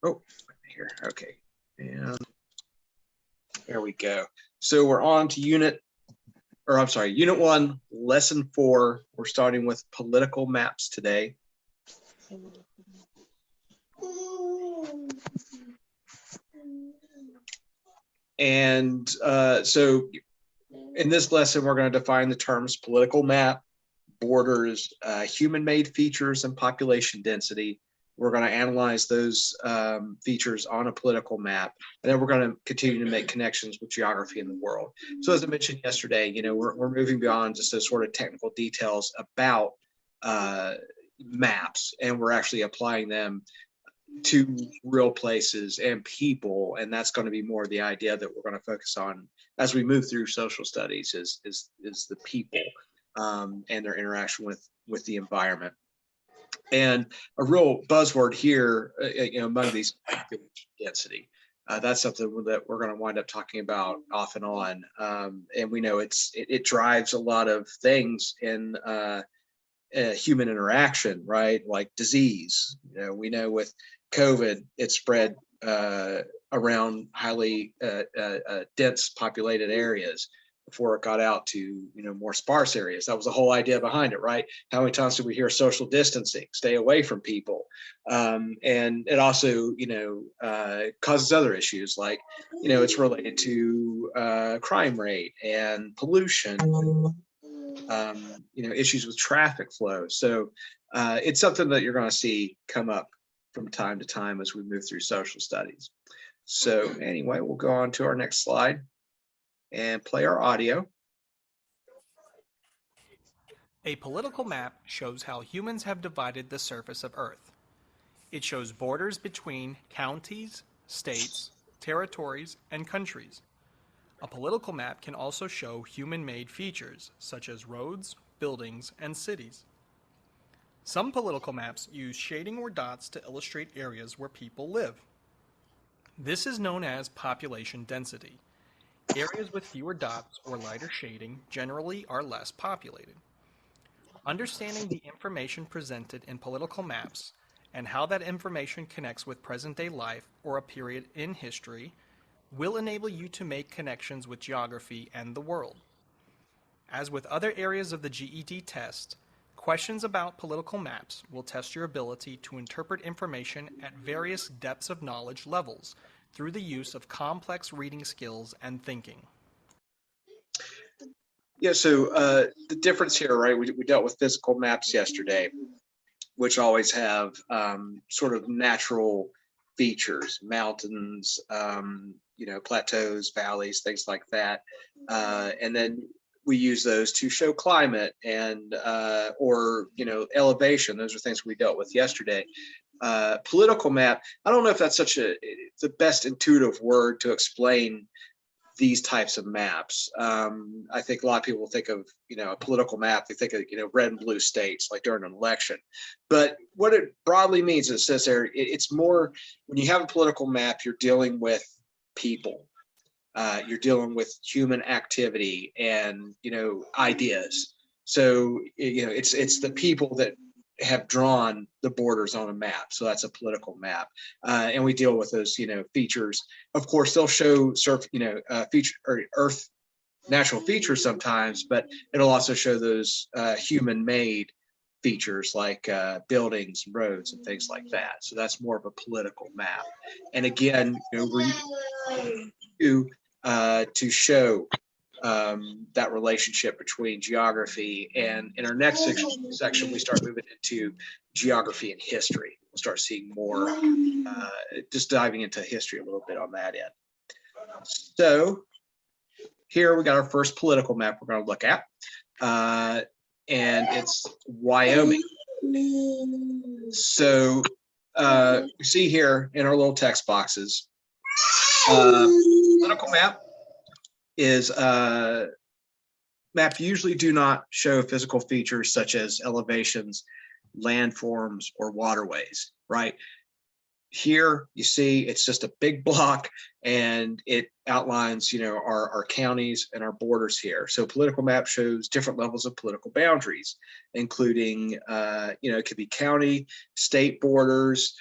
Oh, here, okay. And there we go. So we're on to Unit 1, Lesson 4. We're starting with political maps today. And so in this lesson, we're going to define the terms political map, borders, human-made features, and population density. We're going to analyze those features on a political map, and then we're going to continue to make connections with geography in the world. So as I mentioned yesterday, you know, we're moving beyond just those sort of technical details about maps, and we're actually applying them to real places and people, and that's going to be more the idea that we're going to focus on as we move through social studies is the people and their interaction with the environment. And a real buzzword here, you know, among these, density. That's something that we're going to wind up talking about off and on, and we know it drives a lot of things in human interaction, right? Like disease. You know, we know with COVID, it spread around highly dense populated areas before it got out to, you know, more sparse areas. That was the whole idea behind it, right? How many times did we hear social distancing, stay away from people? And it also, you know, causes other issues like, you know, it's related to crime rate and pollution, you know, issues with traffic flow. So it's something that you're going to see come up from time to time as we move through social studies. So anyway, we'll go on to our next slide and play our audio. A political map shows how humans have divided the surface of Earth. It shows borders between counties, states, territories, and countries. A political map can also show human-made features, such as roads, buildings, and cities. Some political maps use shading or dots to illustrate areas where people live. This is known as population density. Areas with fewer dots or lighter shading generally are less populated. Understanding the information presented in political maps and how that information connects with present-day life or a period in history will enable you to make connections with geography and the world. As with other areas of the GED test, questions about political maps will test your ability to interpret information at various depths of knowledge levels through the use of complex reading skills and thinking. Yeah, so the difference here, right? We dealt with physical maps yesterday, which always have sort of natural features, mountains, you know, plateaus, valleys, things like that. And then we use those to show climate and or, you know, elevation. Those are things we dealt with yesterday. Political map, I don't know if that's the best intuitive word to explain these types of maps. I think a lot of people think of, you know, a political map, they think of, you know, red and blue states like during an election. But what it broadly means, it says there, it's more, when you have a political map, you're dealing with people. You're dealing with human activity and, you know, ideas. So, you know, it's the people that have drawn the borders on a map. So that's a political map. And we deal with those, you know, features. Of course, they'll show you know, feature or Earth natural features sometimes, but it'll also show those human-made features like buildings, roads, and things like that. So that's more of a political map. And again, you know, we're to show that relationship between geography, and in our next section we start moving into geography and history. We'll start seeing more, just diving into history a little bit on that end. So here we got our first political map we're going to look at, and it's Wyoming. So you see here in our little text boxes, political map is map usually do not show physical features such as elevations, landforms, or waterways, right? Here you see it's just a big block and it outlines, you know, our counties and our borders here. So political map shows different levels of political boundaries, including, you know, it could be county, state borders,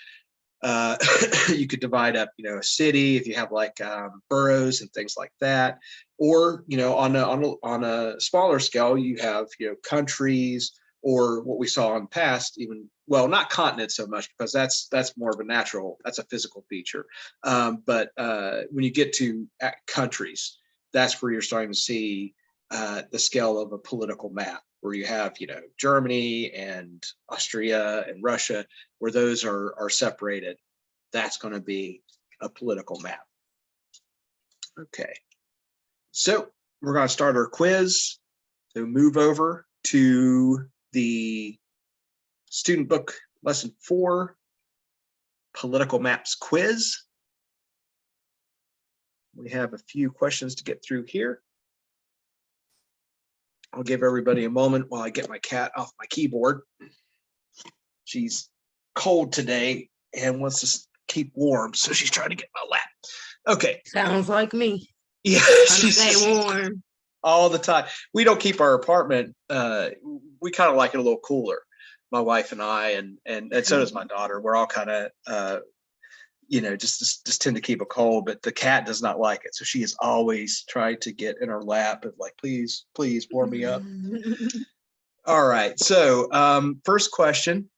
You could divide up, a city if you have like boroughs and things like that, or on a smaller scale, you have countries, or what we saw in the past, even, well, not continents so much, because that's more of a natural, that's a physical feature. But when you get to countries, that's where you're starting to see the scale of a political map, where you have, Germany and Austria and Russia, where those are separated. That's going to be a political map. Okay, so we're going to start our quiz. So move over to the student book lesson 4, political maps quiz. We have a few questions to get through here. I'll give everybody a moment while I get my cat off my keyboard. She's cold today and wants to keep warm, so she's trying to get my lap. Okay. Sounds like me. Yeah, She's stay warm all the time. We don't keep our apartment. We kind of like it a little cooler, my wife and I, and so does my daughter. We're all kind of just tend to keep it cold, but the cat does not like it. So she is always trying to get in her lap and like, please warm me up. All right. So first question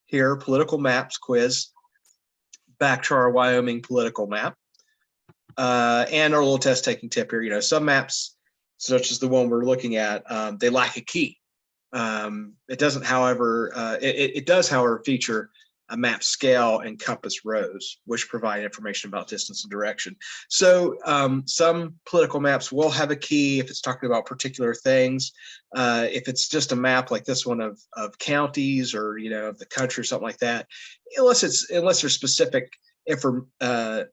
here, political maps quiz. Back to our Wyoming political map. And our little test taking tip here, some maps, such as the one we're looking at, they lack a key. It doesn't, however, it does, however, feature a map scale and compass rows, which provide information about distance and direction. So some political maps will have a key if it's talking about particular things. If it's just a map like this one of counties, or of the country or something like that, unless there's specific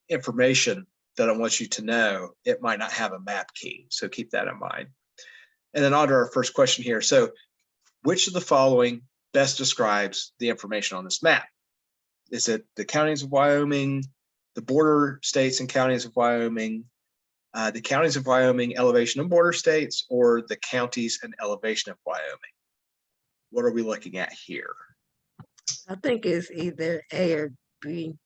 information that I want you to know, it might not have a map key. So keep that in mind. And then on to our first question here. So which of the following best describes the information on this map? Is it the counties of Wyoming, the border states and counties of Wyoming, the counties of Wyoming, elevation and border states, or the counties and elevation of Wyoming? What are we looking at here? I think it's either A or B.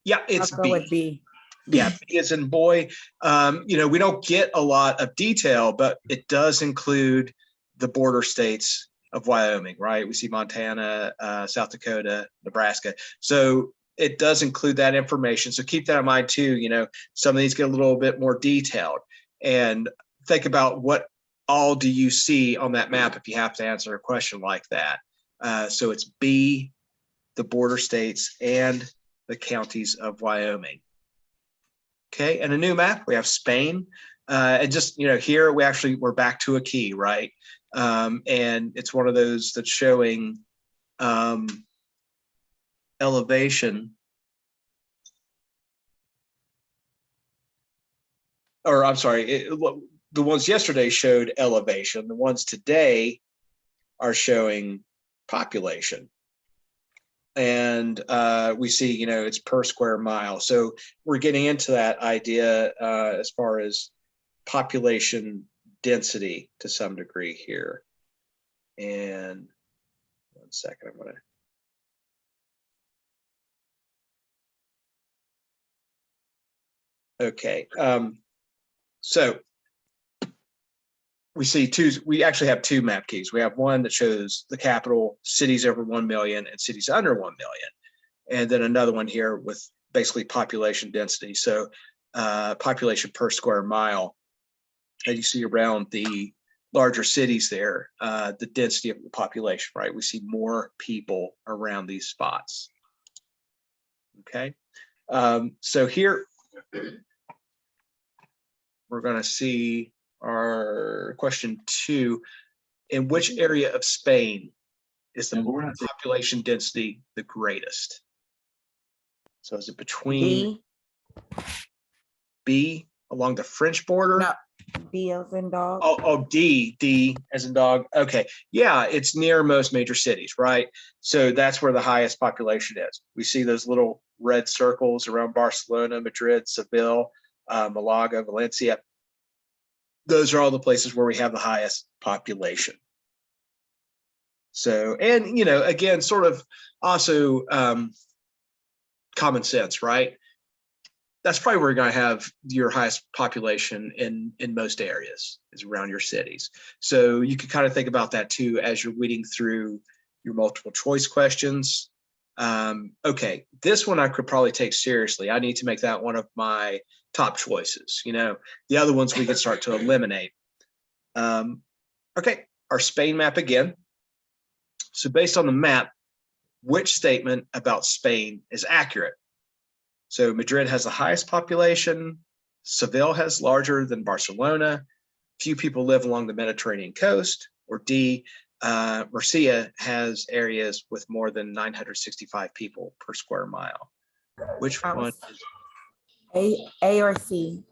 Yeah, it's I'll go B. with B. Yeah, B as in boy. We don't get a lot of detail, but it does include the border states of Wyoming, right? We see Montana, South Dakota, Nebraska. So it does include that information. So keep that in mind too. Some of these get a little bit more detailed, and think about what all do you see on that map if you have to answer a question like that. So it's B, the border states and the counties of Wyoming. Okay, and a new map, we have Spain. And just, here we're back to a key, right? And it's one of those that's showing elevation, or I'm sorry, the ones yesterday showed elevation. The ones today are showing population. And we see, it's per square mile. So we're getting into that idea as far as population density to some degree here. And 1 second, I'm going to. Okay. So we actually have two map keys. We have one that shows the capital, cities over 1 million and cities under 1 million. And then another one here with basically population density. So population per square mile. And you see around the larger cities there, the density of the population, right? We see more people around these spots. Okay. So here we're going to see our question 2. In which area of Spain is the population density the greatest? So is it between B along the French border? No, D as in dog. D as in dog. Okay. Yeah, it's near most major cities, right? So that's where the highest population is. We see those little red circles around Barcelona, Madrid, Seville, Malaga, Valencia. Those are all the places where we have the highest population. So, and, again, sort of also common sense, right? That's probably where you're going to have your highest population in most areas, is around your cities. So you could kind of think about that too as you're weeding through your multiple choice questions. Okay, this one I could probably take seriously. I need to make that one of my top choices. You know, the other ones we could start to eliminate. Okay, our Spain map again. So based on the map, which statement about Spain is accurate? So Madrid has the highest population. Seville has larger than Barcelona. Few people live along the Mediterranean coast. Or D, Murcia has areas with more than 965 people per square mile. Which one is A or C?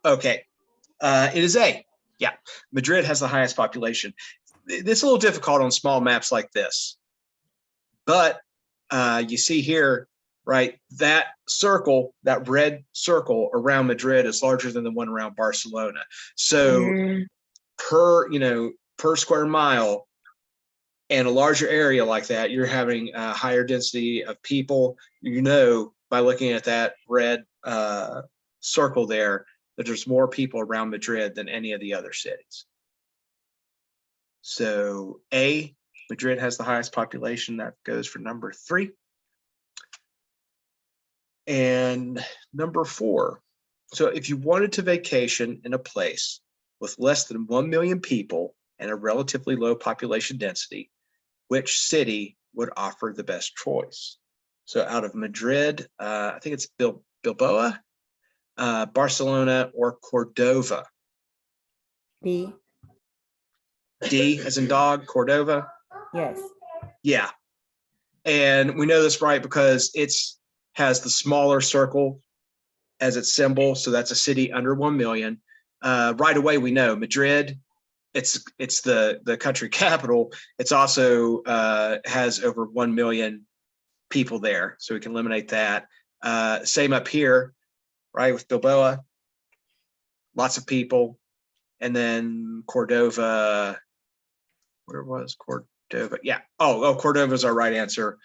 okay? It is A. Yeah, Madrid has the highest population. It's a little difficult on small maps like this, but you see here, right? That circle, that red circle around Madrid is larger than the one around Barcelona. So per square mile and a larger area like that, you're having a higher density of people, by looking at that red circle there, that there's more people around Madrid than any of the other cities. So A, Madrid has the highest population. That goes for number 3. And number 4. So if you wanted to vacation in a place with less than 1 million people and a relatively low population density, which city would offer the best choice? So out of Madrid, I think it's Bilbao, Barcelona, or Cordova. D. D as in dog, Cordova. Yes. Yeah. And we know this, right, because it's has the smaller circle as its symbol. So that's a city under 1 million. Right away, we know Madrid, it's the country capital. It's also has over 1 million people there. So we can eliminate that. Same up here, right, with Bilbao, lots of people. And then Cordova, where was Cordova? Yeah. Oh, Cordova is our right answer.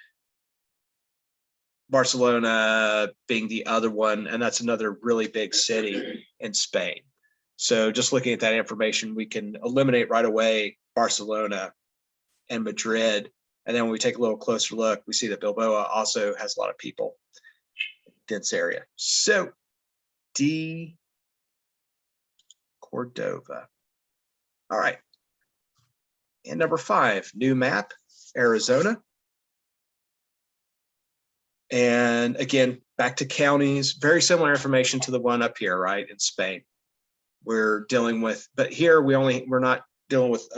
Barcelona being the other one, and that's another really big city in Spain. So just looking at that information, we can eliminate right away Barcelona and Madrid. And then when we take a little closer look, we see that Bilbao also has a lot of people, dense area. So D, Cordova. All right. And number 5, new map, Arizona. And again, back to counties, very similar information to the one up here, right, in Spain. We're dealing with, but here we're not dealing with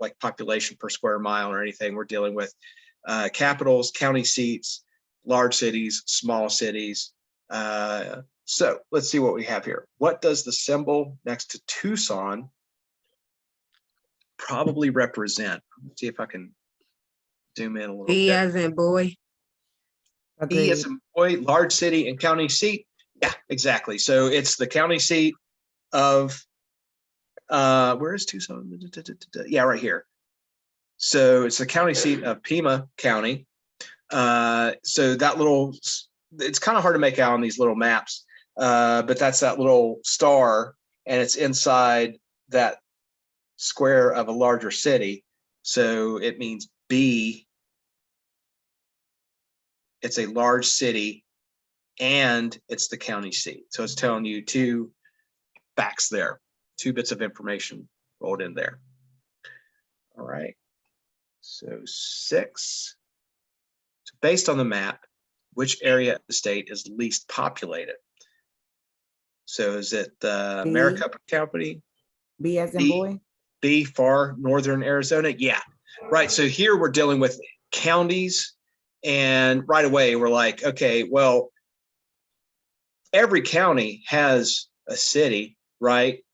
like population per square mile or anything. We're dealing with capitals, county seats, large cities, small cities. So let's see what we have here. What does the symbol next to Tucson probably represent? Let's see if I can zoom in a little B bit. as in boy. E as in boy, large city and county seat. Yeah, exactly. So it's the county seat of, where is Tucson? Yeah, right here. So it's the county seat of Pima County. So that little, it's kind of hard to make out on these little maps, but that's that little star, and it's inside that square of a larger city. So it means B, it's a large city, and it's the county seat. So it's telling you 2 facts there, 2 bits of information rolled in there. All right. So 6. So based on the map, which area of the state is least populated? So is it the Maricopa County? B as in boy? B, far northern Arizona? Yeah, right. So here we're dealing with counties, and right away we're like, okay, well, every county has a city, right?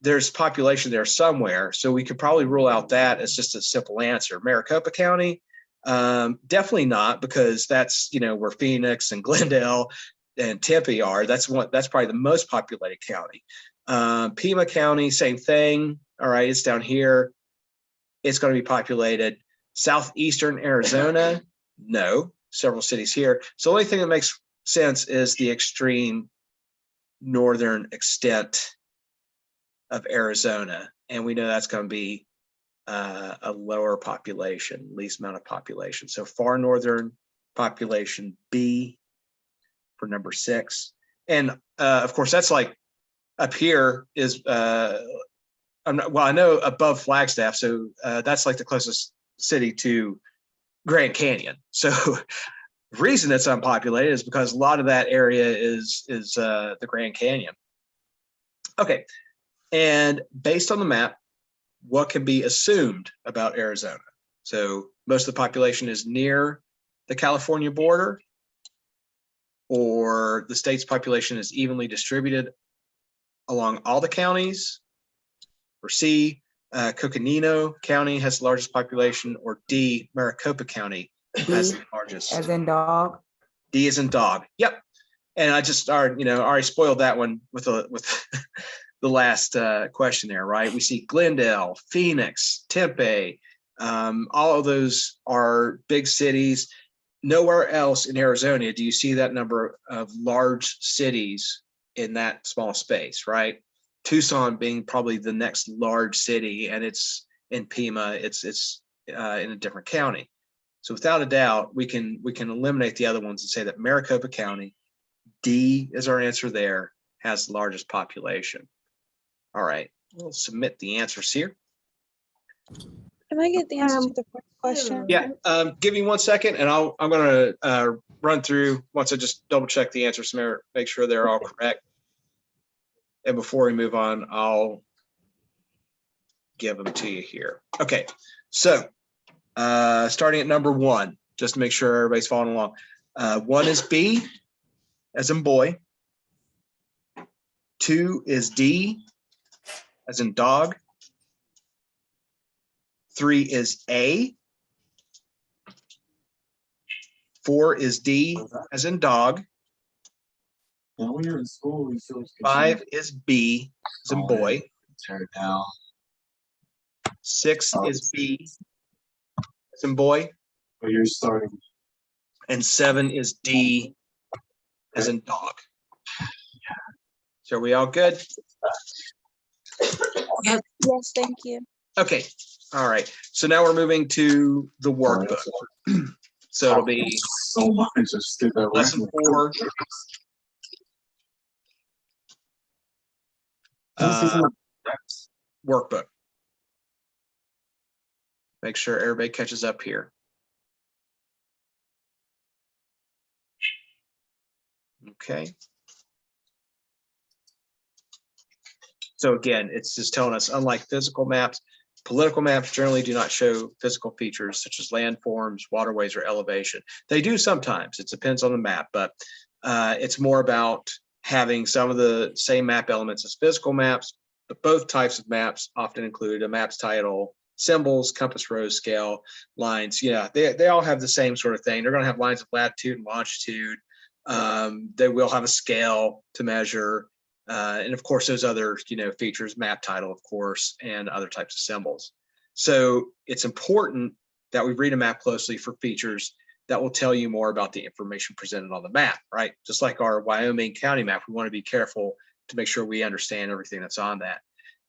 There's population there somewhere, so we could probably rule out that as just a simple answer. Maricopa County, definitely not, because that's where Phoenix and Glendale and Tempe are. That's probably the most populated county. Pima County, same thing. All right, it's down here. It's going to be populated. Southeastern Arizona, no. several cities here. So the only thing that makes sense is the extreme northern extent of Arizona. And we know that's going to be a lower population, least amount of population. So far northern population, B for number 6. And of course, that's like up here is, I know above Flagstaff. So that's like the closest city to Grand Canyon. So the reason it's unpopulated is because a lot of that area is the Grand Canyon. Okay, and based on the map, what can be assumed about Arizona? So most of the population is near the California border, or the state's population is evenly distributed along all the counties, or C, Coconino County has the largest population, or D, Maricopa County has the largest. As in dog. D as in dog. Yep. And I just already spoiled that one with the last question there, right? We see Glendale, Phoenix, Tempe, all of those are big cities. Nowhere else in Arizona do you see that number of large cities in that small space, right? Tucson being probably the next large city, and it's in Pima, it's in a different county. So without a doubt, we can eliminate the other ones and say that Maricopa County, D is our answer there, has the largest population. All right, we'll submit the answers here. Can I get the answer to the first question? Yeah, give me 1 second, and I'm going to run through once I just double check the answers, make sure they're all correct. And before we move on, I'll give them to you here. Okay, so starting at number 1, just to make sure everybody's following along. 1 is B, as in boy. 2 is D, as in dog. 3 is A. 4 is D, as in dog. Now, when you're in school, you feel 5 is B, as in boy. Tear it down. 6 is B, as in boy. But you're starting. And 7 is D, as in dog. So are we all good? Yes, thank you. Okay, all right. So now we're moving to the workbook. So it'll be so much. Just did that lesson 4. Workbook. Make sure everybody catches up here. Okay. So again, it's just telling us, unlike physical maps, political maps generally do not show physical features such as landforms, waterways, or elevation. They do sometimes. It depends on the map, but it's more about having some of the same map elements as physical maps, but both types of maps often include a map's title, symbols, compass rose, scale, lines. Yeah, they all have the same sort of thing. They're going to have lines of latitude and longitude. They will have a scale to measure. And of course, those other, features, map title, of course, and other types of symbols. So it's important that we read a map closely for features that will tell you more about the information presented on the map, right? Just like our Wyoming County map, we want to be careful to make sure we understand everything that's on that.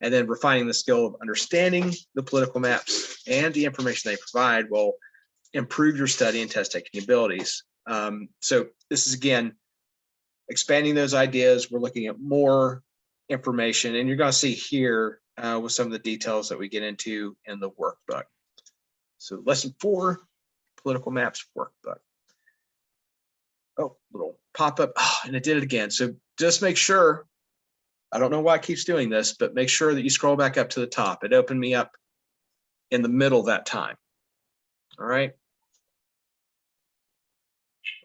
And then refining the skill of understanding the political maps and the information they provide will improve your study and test taking abilities. So this is, again, expanding those ideas. We're looking at more information, and you're going to see here with some of the details that we get into in the workbook. So lesson 4, political maps workbook. Oh, little pop-up, and it did it again. So just make sure, I don't know why it keeps doing this, but make sure that you scroll back up to the top. It opened me up in the middle that time. All right.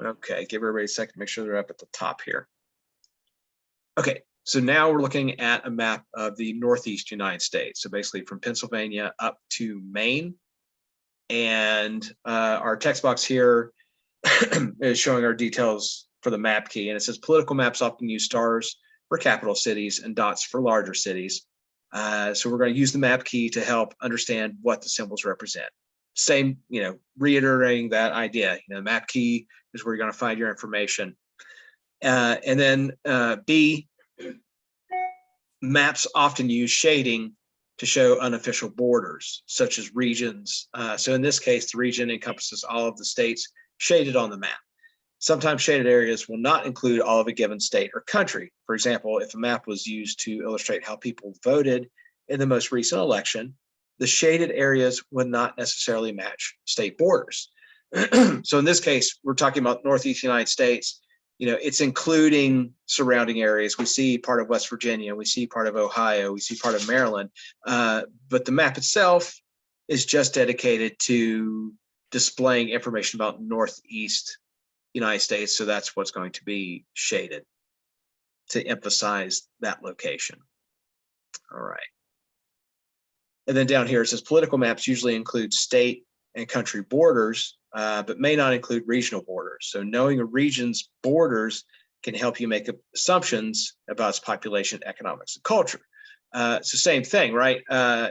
Okay, give everybody a second to make sure they're up at the top here. Okay, so now we're looking at a map of the Northeast United States. So basically from Pennsylvania up to Maine. And our text box here is showing our details for the map key. And it says political maps often use stars for capital cities and dots for larger cities. So we're going to use the map key to help understand what the symbols represent. same, reiterating that idea. The map key is where you're going to find your information. And then B, maps often use shading to show unofficial borders, such as regions. So in this case, the region encompasses all of the states shaded on the map. Sometimes shaded areas will not include all of a given state or country. For example, if a map was used to illustrate how people voted in the most recent election, the shaded areas would not necessarily match state borders. So in this case, we're talking about Northeast United States. It's including surrounding areas. We see part of West Virginia, we see part of Ohio, we see part of Maryland, but the map itself is just dedicated to displaying information about Northeast United States. So that's what's going to be shaded to emphasize that location. All right. And then down here it says political maps usually include state and country borders, but may not include regional borders. So knowing a region's borders can help you make assumptions about its population, economics, and culture. It's the same thing, right?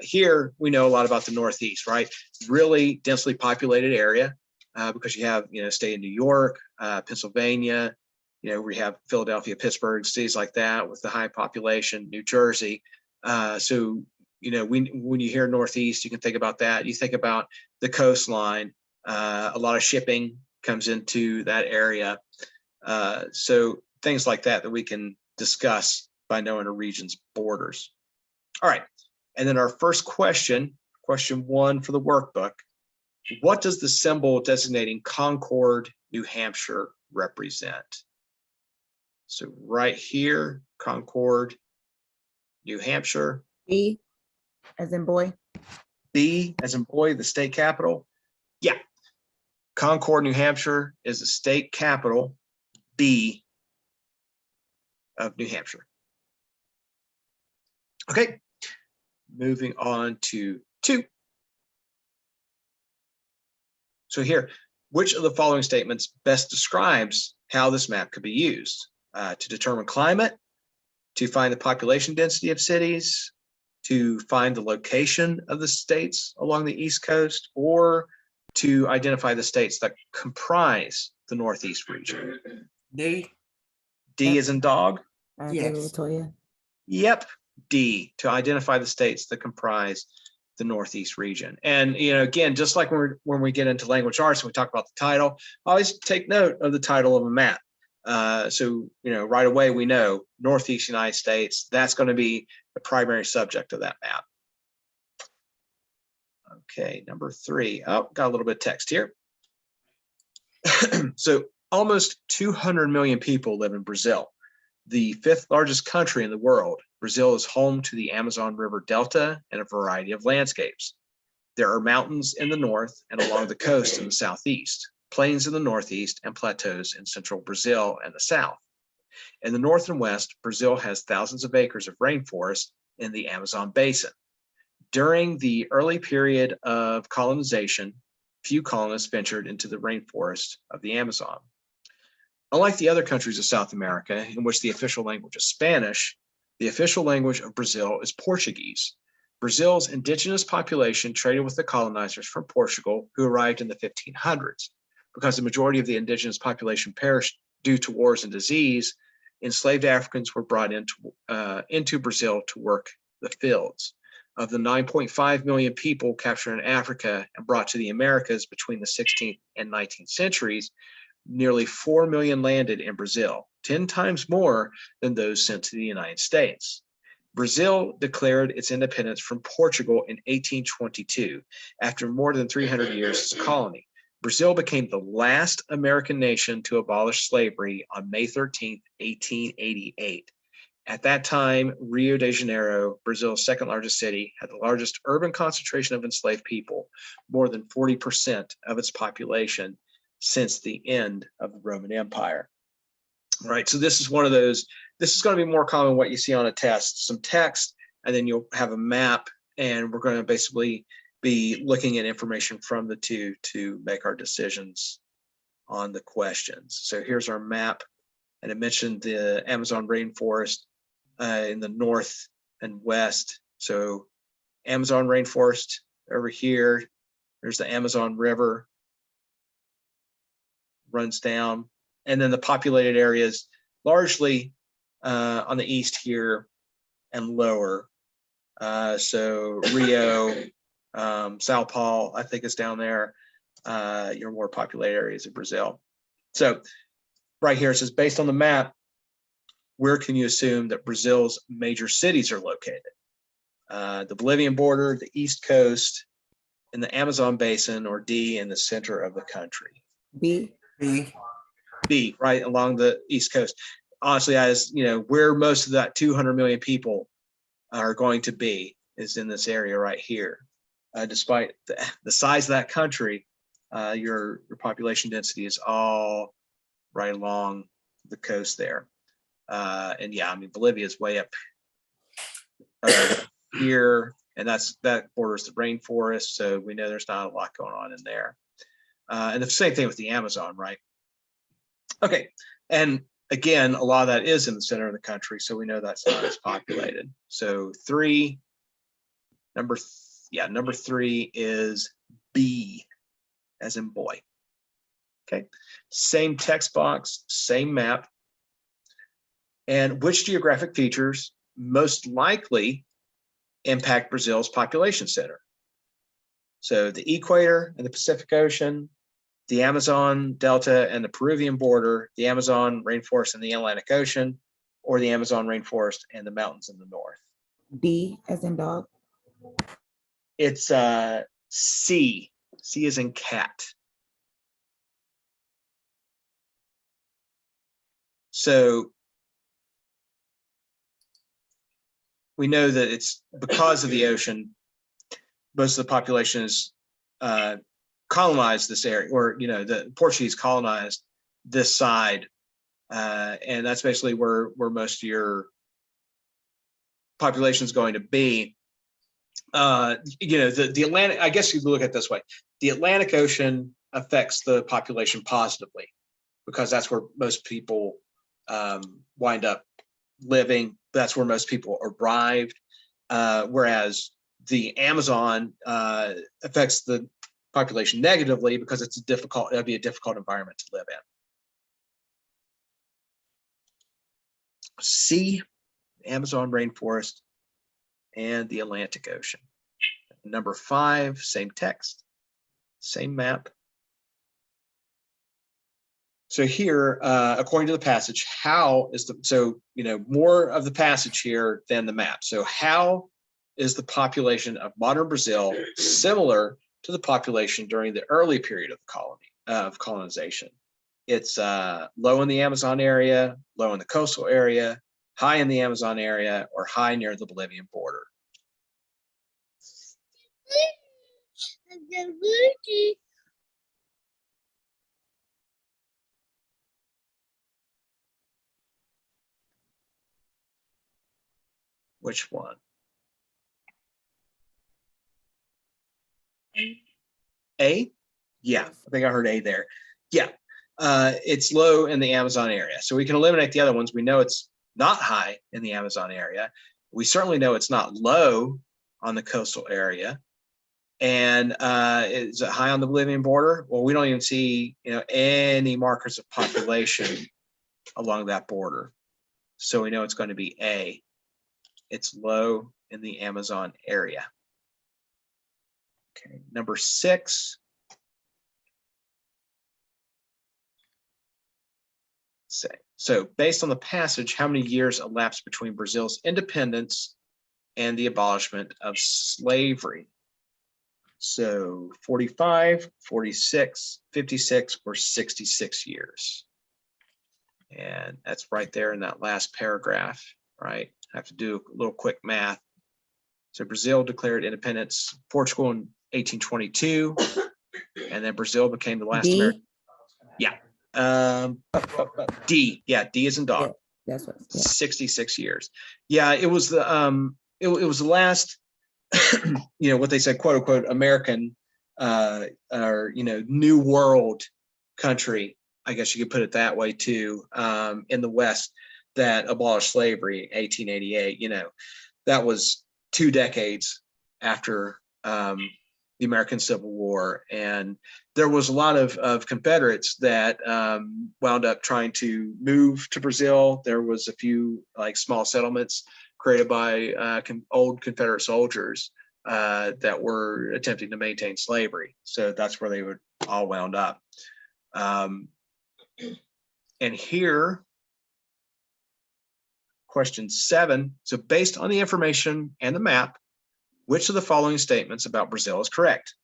Here we know a lot about the Northeast, right? Really densely populated area because you have, state in New York, Pennsylvania, we have Philadelphia, Pittsburgh, cities like that with the high population, New Jersey. So when you hear Northeast, you can think about that. You think about the coastline. A lot of shipping comes into that area. So things like that we can discuss by knowing a region's borders. All right. And then our first question 1 for the workbook. What does the symbol designating Concord, New Hampshire represent? So right here, Concord, New Hampshire. B as in boy. B as in boy, the state capital. Yeah. Concord, New Hampshire is the state capital, B of New Hampshire. Okay, moving on to 2. So here, which of the following statements best describes how this map could be used? To determine climate, to find the population density of cities, to find the location of the states along the East Coast, or to identify the states that comprise the Northeast region? D. D as in dog? I agree with Latoya. Yep, D, to identify the states that comprise the Northeast region. And, again, just like when we get into language arts and we talk about the title, always take note of the title of a map. So, right away we know Northeast United States, that's going to be the primary subject of that map. Okay, number 3. Oh, got a little bit of text here. So almost 200 million people live in Brazil, the 5th largest country in the world. Brazil is home to the Amazon River Delta and a variety of landscapes. There are mountains in the north and along the coast in the southeast, plains in the northeast, and plateaus in central Brazil and the south. In the north and west, Brazil has thousands of acres of rainforest in the Amazon basin. During the early period of colonization, few colonists ventured into the rainforest of the Amazon. Unlike the other countries of South America, in which the official language is Spanish, the official language of Brazil is Portuguese. Brazil's indigenous population traded with the colonizers from Portugal who arrived in the 1500s. Because the majority of the indigenous population perished due to wars and disease, enslaved Africans were brought into Brazil to work the fields. Of the 9.5 million people captured in Africa and brought to the Americas between the 16th and 19th centuries, nearly 4 million landed in Brazil, 10 times more than those sent to the United States. Brazil declared its independence from Portugal in 1822, after more than 300 years as a colony. Brazil became the last American nation to abolish slavery on May 13, 1888. At that time, Rio de Janeiro, Brazil's second largest city, had the largest urban concentration of enslaved people, more than 40% of its population since the end of the Roman Empire. All right, so this is one of those, this is going to be more common what you see on a test, some text, and then you'll have a map, and we're going to basically be looking at information from the two to make our decisions on the questions. So here's our map, and I mentioned the Amazon rainforest in the north and west. So Amazon rainforest over here, There's the Amazon River runs down, and then the populated areas largely on the east here and lower. So Rio, Sao Paulo, I think is down there. Your more populated areas of Brazil. So right here it says, based on the map, where can you assume that Brazil's major cities are located? The Bolivian border, the East Coast, in the Amazon basin, or D, in the center of the country? B. B, right along the East Coast. Honestly, as you know, where most of that 200 million people are going to be is in this area right here. Despite the size of that country, your population density is all right along the coast there. And yeah, I mean, Bolivia is way up here, and that borders the rainforest, so we know there's not a lot going on in there. And the same thing with the Amazon, right? Okay, and again, a lot of that is in the center of the country, so we know that's not as populated. So number three is B, as in boy. Okay, same text box, same map. And which geographic features most likely impact Brazil's population center? So the equator and the Pacific Ocean, the Amazon Delta and the Peruvian border, the Amazon rainforest and the Atlantic Ocean, or the Amazon rainforest and the mountains in the north? D as in dog. It's C. C as in cat. So we know that it's because of the ocean, most of the population is colonized this area, or the Portuguese colonized this side, and that's basically where most of your population is going to be. The Atlantic, I guess you could look at it this way: the Atlantic Ocean affects the population positively because that's where most people wind up living. That's where most people arrived. Whereas the Amazon affects the population negatively because it'd be a difficult environment to live in. C, Amazon rainforest and the Atlantic Ocean. Number 5, same text, same map. So here, according to the passage, how is more of the passage here than the map. So how is the population of modern Brazil similar to the population during the early period of colonization? It's low in the Amazon area, low in the coastal area, high in the Amazon area, or high near the Bolivian border. Which one? A? Yeah, I think I heard A there. Yeah, it's low in the Amazon area. So we can eliminate the other ones. We know it's not high in the Amazon area. We certainly know it's not low on the coastal area. And is it high on the Bolivian border? Well, we don't even see any markers of population along that border. So we know it's going to be A. It's low in the Amazon area. Okay, number 6. So based on the passage, how many years elapsed between Brazil's independence and the abolishment of slavery? So 45, 46, 56, or 66 years. And that's right there in that last paragraph, right? I have to do a little quick math. So Brazil declared independence, Portugal in 1822, and then Brazil became the last American. Yeah. D. Yeah, D is in dog. Yeah, that's what. Yeah. 66 years. Yeah, it was the it was the last what they said, quote unquote, American or New World country, I guess you could put it that way too, in the West that abolished slavery in 1888. That was 2 decades after the American Civil War. And there was a lot of Confederates that wound up trying to move to Brazil. There was a few like small settlements created by old Confederate soldiers that were attempting to maintain slavery. So that's where they would all wound up. And here, question 7. So based on the information and the map, which of the following statements about Brazil is correct?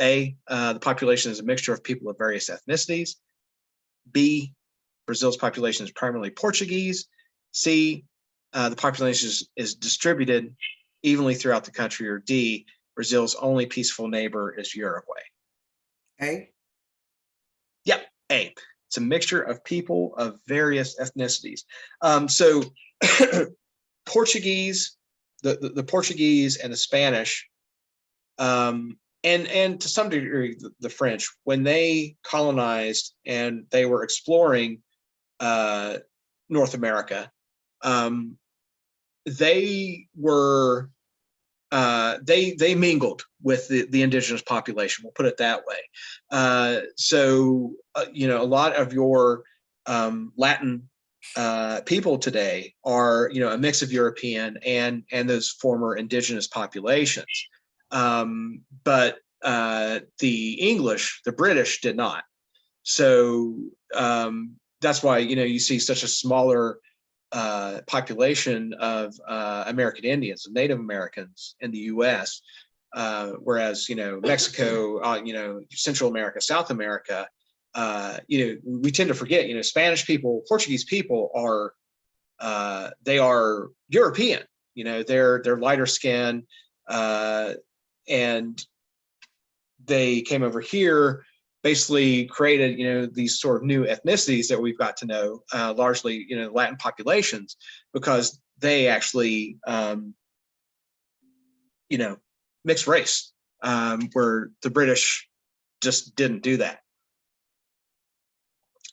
A, the population is a mixture of people of various ethnicities. B, Brazil's population is primarily Portuguese. C, the population is distributed evenly throughout the country. Or D, Brazil's only peaceful neighbor is Uruguay. A. Yep, A. It's a mixture of people of various ethnicities. So Portuguese, the Portuguese and the Spanish, and to some degree the French, when they colonized and they were exploring North America, they were they mingled with the indigenous population. We'll put it that way. So you know, a lot of your Latin people today are, you know, a mix of European and those former indigenous populations. But the English, the British did not. So that's why, you know, you see such a smaller population of American Indians, Native Americans in the U.S., whereas, you know, Mexico, you know, Central America, South America, you know, we tend to forget, you know, Spanish people, Portuguese people are, they are European, you know, they're lighter skin, and they came over here, basically created, you know, these sort of new ethnicities that we've got to know, largely, you know, Latin populations, because they actually, you know, mixed race, where the British just didn't do that.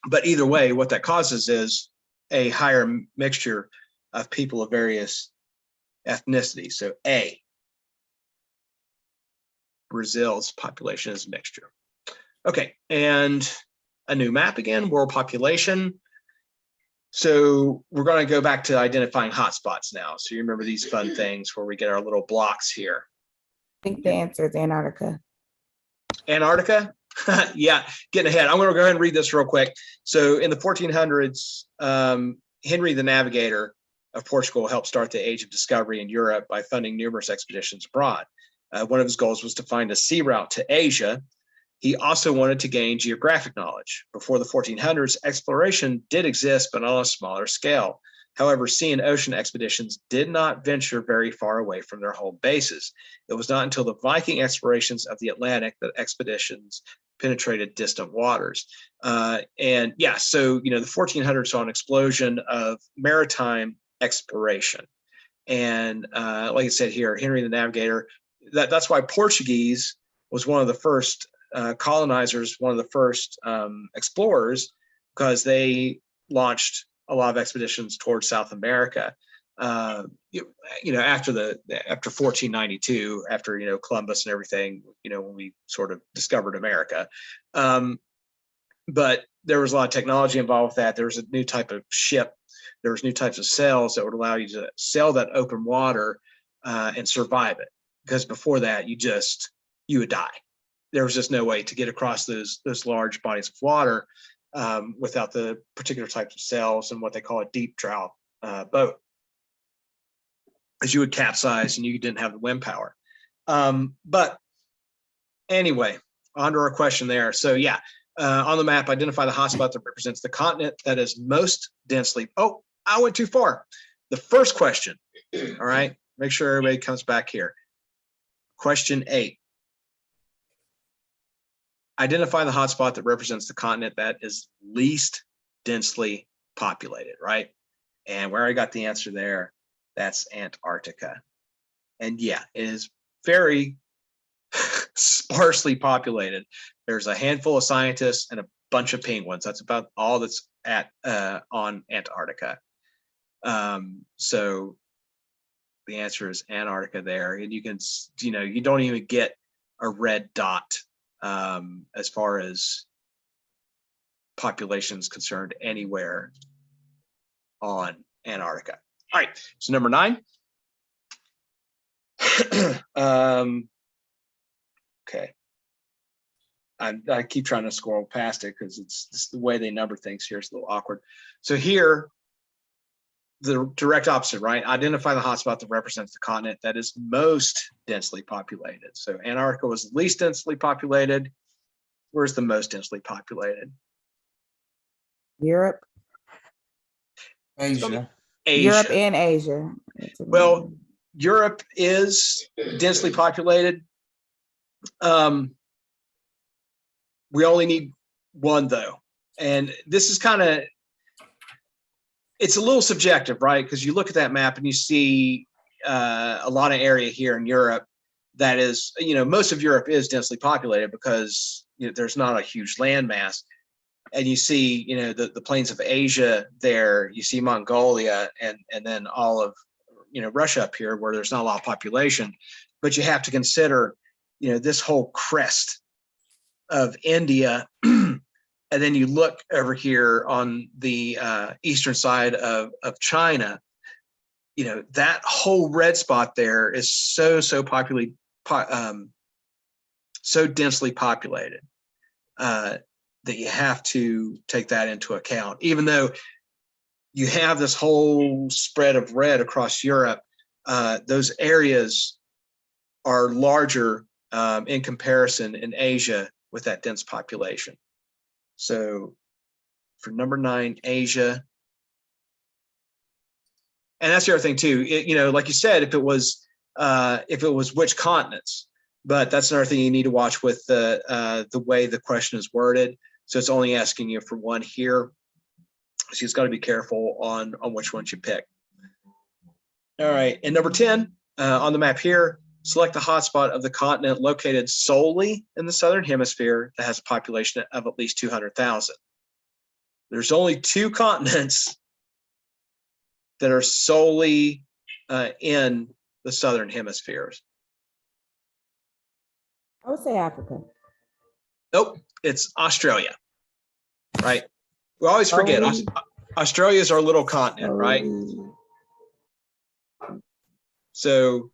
But either way, what that causes is a higher mixture of people of various ethnicities. So A, Brazil's population is a mixture. Okay, and a new map again, world population. So we're going to go back to identifying hotspots now. So you remember these fun things where we get our little blocks here. I think the answer is Antarctica. Antarctica? Yeah, getting ahead. I'm going to go ahead and read this real quick. So in the 1400s, Henry the Navigator of Portugal helped start the Age of Discovery in Europe by funding numerous expeditions abroad. One of his goals was to find a sea route to Asia. He also wanted to gain geographic knowledge. Before the 1400s, exploration did exist, but on a smaller scale. However, sea and ocean expeditions did not venture very far away from their home bases. It was not until the Viking explorations of the Atlantic that expeditions penetrated distant waters. And yeah, so, you know, the 1400s saw an explosion of maritime exploration. And like I said here, Henry the Navigator, that's why Portuguese was one of the first colonizers, one of the first explorers, because they launched a lot of expeditions towards South America. You know, after 1492, after, you know, Columbus and everything, you know, when we sort of discovered America. But there was a lot of technology involved with that. There was a new type of ship. There was new types of sails that would allow you to sail that open water and survive it. Because before that, you would die. There was just no way to get across those large bodies of water without the particular types of sails and what they call a deep draught boat, as you would capsize and you didn't have the wind power. But anyway, on to our question there. So yeah, on the map, identify the hotspot that represents the continent that is most densely. Oh, I went too far. The first question. All right, make sure everybody comes back here. Question 8. Identify the hotspot that represents the continent that is least densely populated, right? And where I got the answer there, that's Antarctica. And yeah, it is very sparsely populated. There's a handful of scientists and a bunch of penguins. That's about all that's on Antarctica. So the answer is Antarctica there. And you can, you know, you don't even get red dot as far as population is concerned anywhere on Antarctica. All right, so number 9. Okay. I keep trying to scroll past it because it's the way they number things here is a little awkward. So here, the direct opposite, right? Identify the hotspot that represents the continent that is most densely populated. So Antarctica was the least densely populated. Where's the most densely populated? Europe. Asia. Asia. Europe and Asia. Well, Europe is densely populated. We only need one though. And this is kind of, it's a little subjective, right? Because you look at that map and you see a lot of area here in Europe that is, most of Europe is densely populated because there's not a huge landmass. And you see, the plains of Asia there, you see Mongolia and then all of, Russia up here where there's not a lot of population. But you have to consider, this whole crest of India. And then you look over here on the eastern side of China, that whole red spot there is so densely populated that you have to take that into account. Even though you have this whole spread of red across Europe, those areas are larger in comparison in Asia with that dense population. So for number 9, Asia. And that's the other thing too, like you said, if it was which continents, but that's another thing you need to watch with the way the question is worded. So it's only asking you for one here. So you've got to be careful on which ones you pick. All right, and number 10 on the map here, select the hotspot of the continent located solely in the southern hemisphere that has a population of at least 200,000. There's only 2 continents that are solely in the southern hemispheres. I would say Africa. Nope, it's Australia, right? We always forget Australia is our little continent, right? So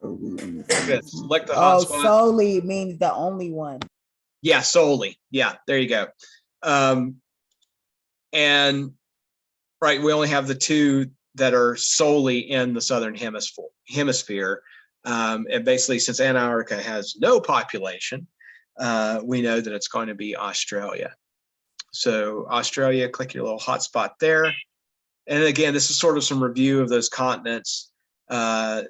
select the hotspot. Solely means the only one. Yeah, solely. Yeah, there you go. And right, we only have the 2 that are solely in the southern hemisphere. And basically, since Antarctica has no population, we know that it's going to be Australia. So Australia, click your little hotspot there. And again, this is sort of some review of those continents. Never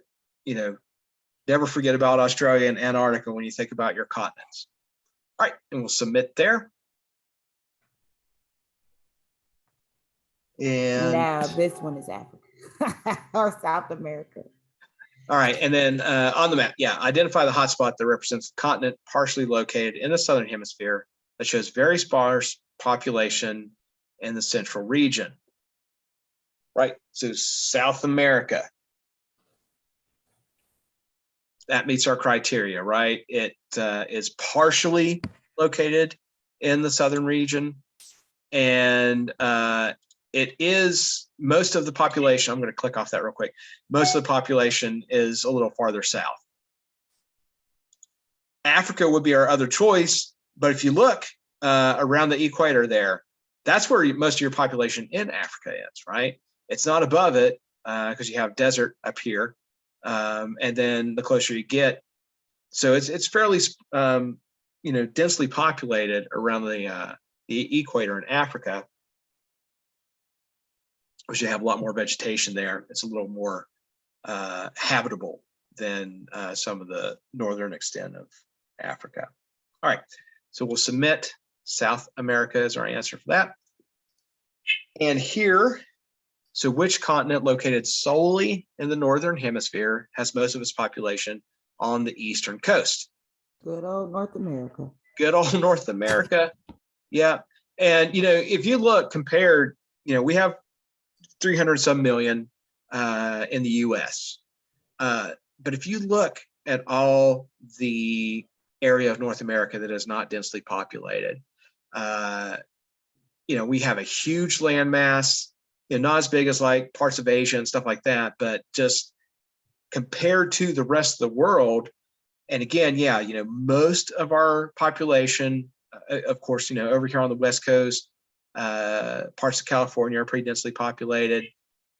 forget about Australia and Antarctica when you think about your continents. All right, and we'll submit there. And now this one is Africa or South America. All right, and then on the map, identify the hotspot that represents the continent partially located in the southern hemisphere that shows very sparse population in the central region. Right, so South America. That meets our criteria, right? It is partially located in the southern region, and it is most of the population. I'm going to click off that real quick. Most of the population is a little farther south. Africa would be our other choice, but if you look around the equator there, that's where most of your population in Africa is, right? It's not above it because you have desert up here. And then the closer you get, so it's fairly densely populated around the equator in Africa, which you have a lot more vegetation there. It's a little more habitable than some of the northern extent of Africa. All right, so we'll submit South America as our answer for that. And here, so which continent located solely in the northern hemisphere has most of its population on the eastern coast? Good old North America. Good old North America. Yeah. And, if you look compared, we have 300 some million in the US. But if you look at all the area of North America that is not densely populated, we have a huge landmass, not as big as like parts of Asia and stuff like that, but just compared to the rest of the world. And again, most of our population, of course, over here on the West Coast, parts of California are pretty densely populated.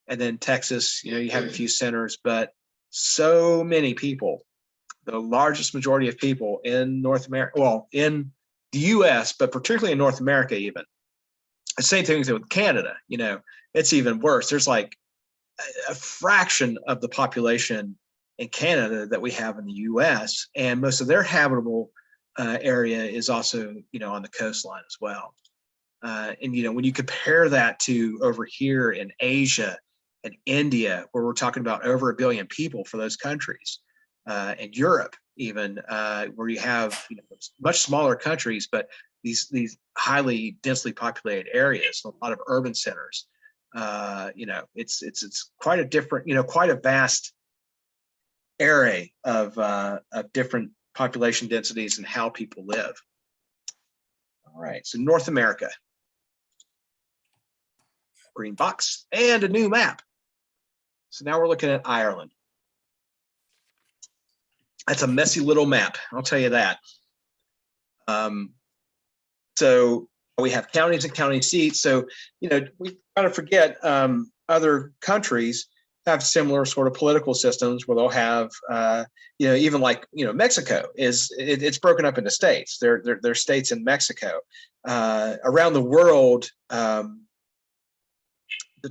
And then Texas, you have a few centers, but so many people, the largest majority of people in North America, well, in the US, but particularly in North America, even. The same thing with Canada, it's even worse. There's like a fraction of the population in Canada that we have in the US, and most of their habitable area is also, on the coastline as well. And when you compare that to over here in Asia and India, where we're talking about over 1 billion people for those countries, and Europe even, where you have much smaller countries, but these highly densely populated areas, a lot of urban centers. It's quite a different, quite a vast array of different population densities and how people live. All right, so North America. Green box and a new map. So now we're looking at Ireland. That's a messy little map, I'll tell you that. So we have counties and county seats. So, we kind of forget other countries have similar sort of political systems where they'll have, even like, Mexico it's broken up into states. There are states in Mexico. Around the world, the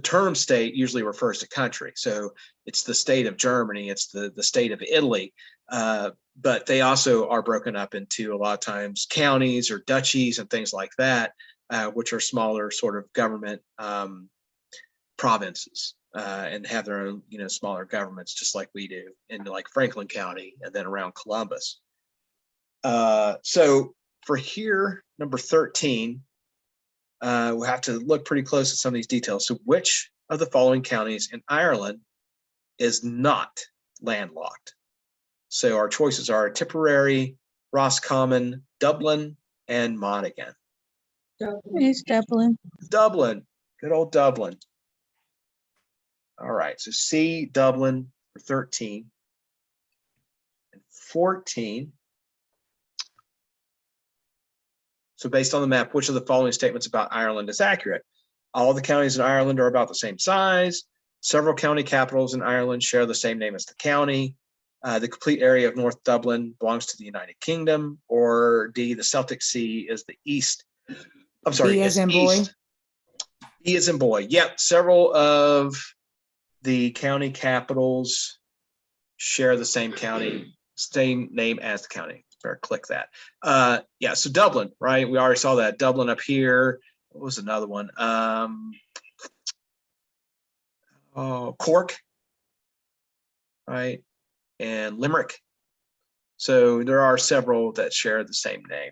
term state usually refers to country. So it's the state of Germany, it's the state of Italy, but they also are broken up into a lot of times counties or duchies and things like that, which are smaller sort of government provinces, and have their own, smaller governments, just like we do in like Franklin County and then around Columbus. So for here, number 13, we'll have to look pretty close at some of these details. So which of the following counties in Ireland is not landlocked? So our choices are Tipperary, Roscommon, Dublin, and Monaghan. It's Dublin. Dublin, good old Dublin. All right, so C, Dublin for 13. And 14. So based on the map, which of the following statements about Ireland is accurate? All the counties in Ireland are about the same size. Several county capitals in Ireland share the same name as the county. The complete area of North Dublin belongs to the United Kingdom. Or D, the Celtic Sea is the east. I'm sorry, B as in boy. B as in boy. Yep, several of the county capitals share the same name as the county. Better click that. Yeah, so Dublin, right? We already saw that. Dublin up here. What was another one? Cork, right? And Limerick. So there are several that share the same name.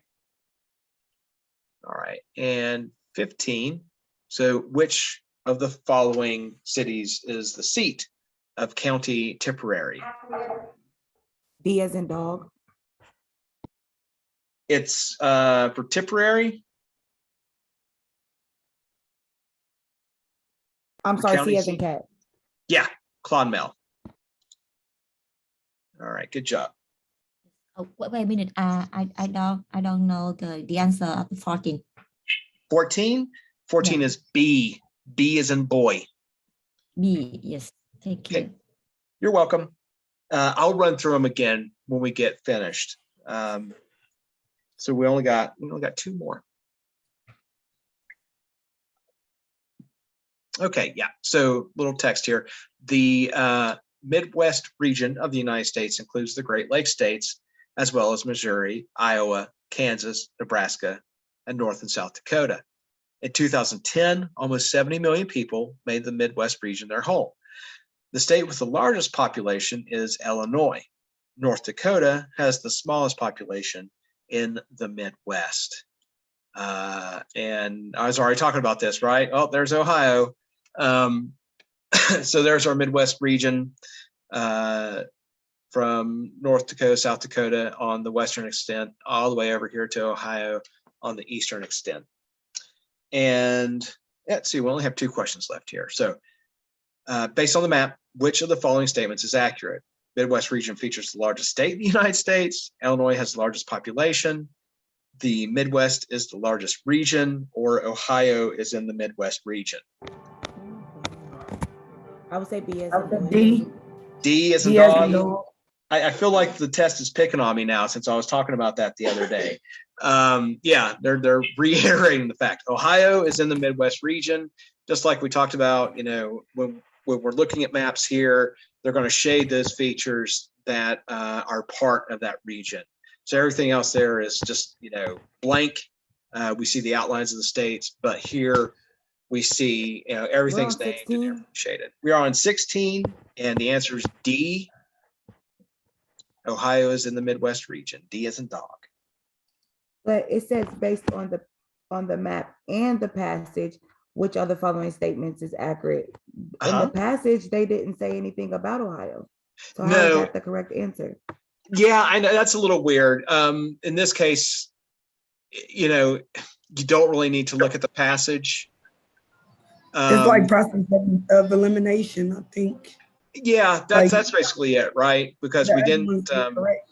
All right, and 15. So which of the following cities is the seat of County Tipperary? D as in dog. It's for Tipperary. I'm sorry, county C as in seat? cat. Yeah, Clonmel. All right, good job. Oh, wait a minute. I don't know the answer of 14. 14? 14 Yeah. is B. B is in boy. B. Yes. Thank you. Okay. You're welcome. I'll run through them again when we get finished. So we only got 2 more. Okay, yeah. So little text here. The Midwest region of the United States includes the Great Lakes states, as well as Missouri, Iowa, Kansas, Nebraska, and North and South Dakota. In 2010, almost 70 million people made the Midwest region their home. The state with the largest population is Illinois. North Dakota has the smallest population in the Midwest. And I was already talking about this, right? Oh, there's Ohio. So there's our Midwest region. from North Dakota, South Dakota on the western extent, all the way over here to Ohio on the eastern extent. And let's see, we only have 2 questions left here. So based on the map, which of the following statements is accurate? Midwest region features the largest state in the United States. Illinois has the largest population. The Midwest is the largest region, or Ohio is in the Midwest region. I would say B as Okay, in D. D is in D as in dog. dog. I feel like the test is picking on me now since I was talking about that the other day. Yeah, they're reiterating the fact. Ohio is in the Midwest region, just like we talked about. You know, when we're looking at maps here, they're going to shade those features that are part of that region. So everything else there is just, you know, blank. We see the outlines of the states, but here we see, you know, everything's We're on named and 16? everything's shaded. We are on 16, and the answer is D. Ohio is in the Midwest region. D as in dog. But it says based on the map and the passage, which of the following statements is accurate? In the passage, they didn't say anything about Ohio. So how is No. that the correct answer? Yeah, I know that's a little weird. In this case, you know, you don't really need to look at the passage. It's like process of elimination, I think. Yeah, that's basically it, right? Because we didn't. Correct.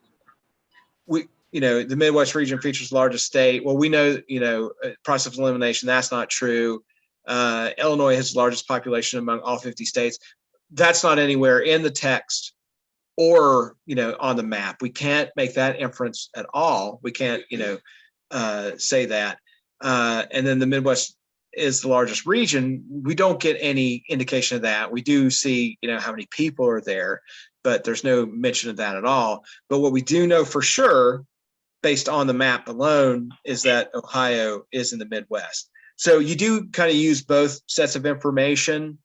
You know, the Midwest region features the largest state. Well, we know, you know, process of elimination, that's not true. Illinois has the largest population among all 50 states. That's not anywhere in the text or, you know, on the map. We can't make that inference at all. We can't, you know, say that. And then the Midwest is the largest region. We don't get any indication of that. We do see, you know, how many people are there, but there's no mention of that at all. But what we do know for sure, based on the map alone, is that Ohio is in the Midwest. So you do kind of use both sets of information,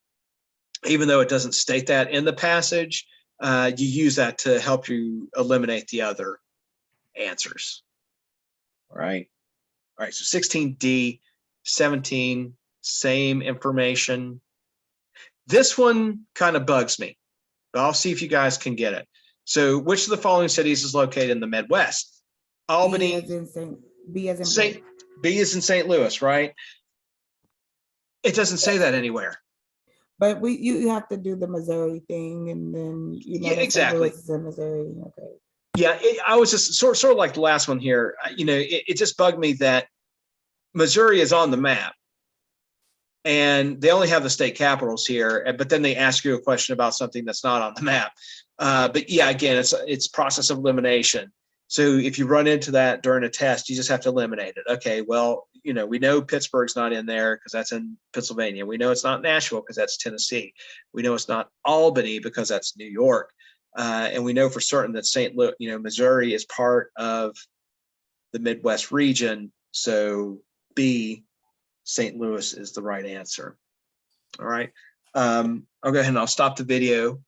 even though it doesn't state that in the passage. You use that to help you eliminate the other answers. All right. All right. So 16D, 17, same information. This one kind of bugs me, but I'll see if you guys can get it. So which of the following cities is located in the Midwest? Albany. B as in B is in St. Louis, right? It doesn't say that anywhere. But you have to do the Missouri thing, and then you know Yeah, exactly. St. Louis is in Missouri. Okay. Yeah, I was just sort of like the last one here. You know, it just bugged me that Missouri is on the map, and they only have the state capitals here. But then they ask you a question about something that's not on the map. But yeah, again, it's process of elimination. So if you run into that during a test, you just have to eliminate it. Okay, well, you know, we know Pittsburgh's not in there because that's in Pennsylvania. We know it's not Nashville because that's Tennessee. We know it's not Albany because that's New York. And we know for certain that St. Louis, you know, Missouri is part of the Midwest region. So B, St. Louis is the right answer. All right. I'll go ahead and I'll stop the video